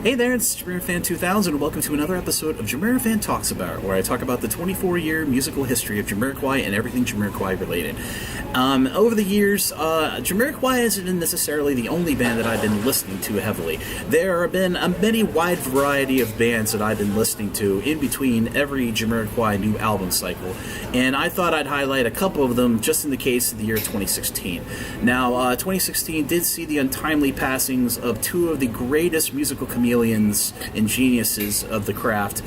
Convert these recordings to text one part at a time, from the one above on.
Hey there, it's JamiroFan 2000, and welcome to another episode of JamiroFan Talks About, where I talk about the 24-year musical history of Jamiroquai and everything Jamiroquai related. Over the years, Jamiroquai isn't necessarily the only band that I've been listening to heavily. There have been a many wide variety of bands that I've been listening to in between every Jamiroquai new album cycle, and I thought I'd highlight a couple of them just in the case of the year 2016. Now, 2016 did see the untimely passings of two of the greatest musical chameleons and geniuses of the craft,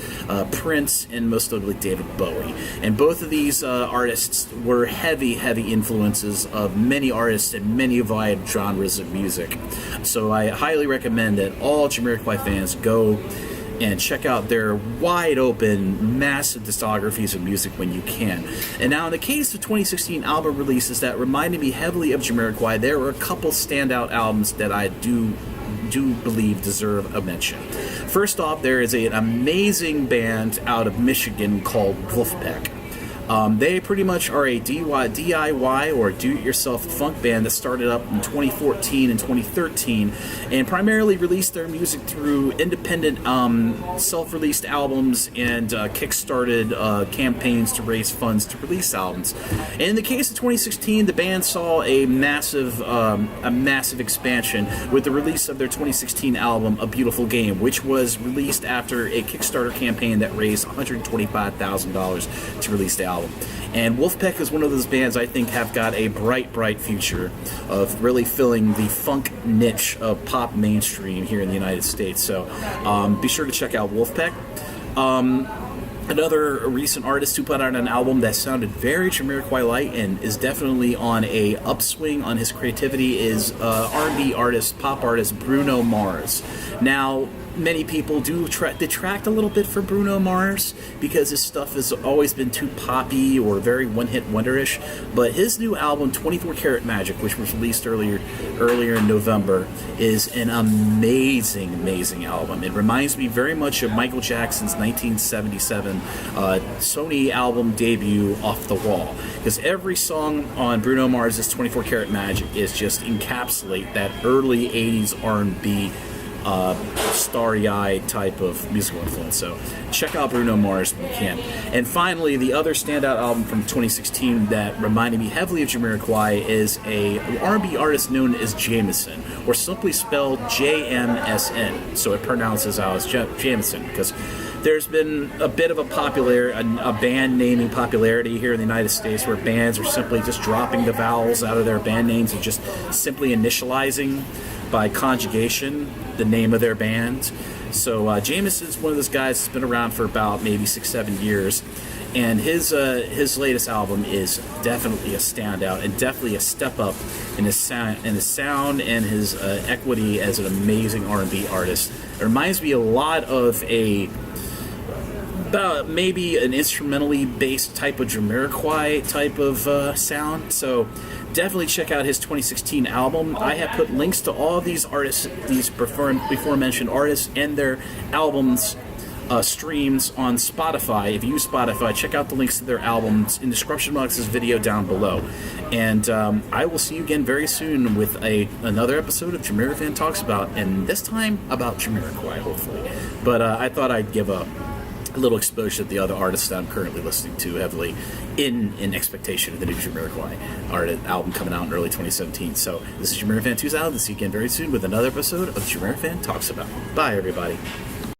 Prince and most notably David Bowie. And both of these artists were heavy influences of many artists and many wide genres of music. So I highly recommend that all Jamiroquai fans go and check out their wide open, massive discographies of music when you can. And now in the case of 2016 album releases that reminded me heavily of Jamiroquai, there were a couple standout albums that I do believe deserve a mention. First off, there is an amazing band out of Michigan called VULFPECK. They pretty much are a DIY or do-it-yourself funk band that started up in 2014 and 2013 and primarily released their music through independent self-released albums and kick-started campaigns to raise funds to release albums. And in the case of 2016, the band saw a massive expansion with the release of their 2016 album, A Beautiful Game, which was released after a Kickstarter campaign that raised $125,000 to release the album. And VULFPECK is one of those bands I think have got a bright future of really filling the funk niche of pop mainstream here in the United States. So be sure to check out VULFPECK. Another recent artist who put out an album that sounded very Jamiroquai-like and is definitely on a upswing on his creativity is R&B artist, pop artist Bruno Mars. Now, many people do detract a little bit for Bruno Mars because his stuff has always been too poppy or very one-hit wonder-ish, but his new album 24 Karat Magic, which was released earlier in November, is an amazing album. It reminds me very much of Michael Jackson's 1977 Sony album debut, Off the Wall, because every song on Bruno Mars' 24 Karat Magic is just encapsulate that early 80s R&B starry-eyed type of musical influence. So check out Bruno Mars when you can. And finally, the other standout album from 2016 that reminded me heavily of Jamiroquai is a R&B artist known as JMSN, or simply spelled JMSN. So it pronounces out as JMSN because there's been a bit of a band naming popularity here in the United States where bands are simply just dropping the vowels out of their band names and just simply initializing by conjugation the name of their band. So JMSN's one of those guys that's been around for about maybe 6-7 years, and his latest album is definitely a standout and definitely a step up in his sound and his equity as an amazing R&B artist. It reminds me a lot of about maybe an instrumentally based type of Jamiroquai type of sound. So definitely check out his 2016 album. I have put links to all of these artists, these before mentioned artists, and their albums streams on Spotify. If you use Spotify, check out the links to their albums in the description box of this video down below. And I will see you again very soon with another episode of JamiroFan Talks About, and this time about Jamiroquai, hopefully. But I thought I'd give a little exposure to the other artists that I'm currently listening to heavily in expectation of the new Jamiroquai album coming out in early 2017. So this is JamiroFan 2000. See you again very soon with another episode of JamiroFan Talks About. Bye, everybody.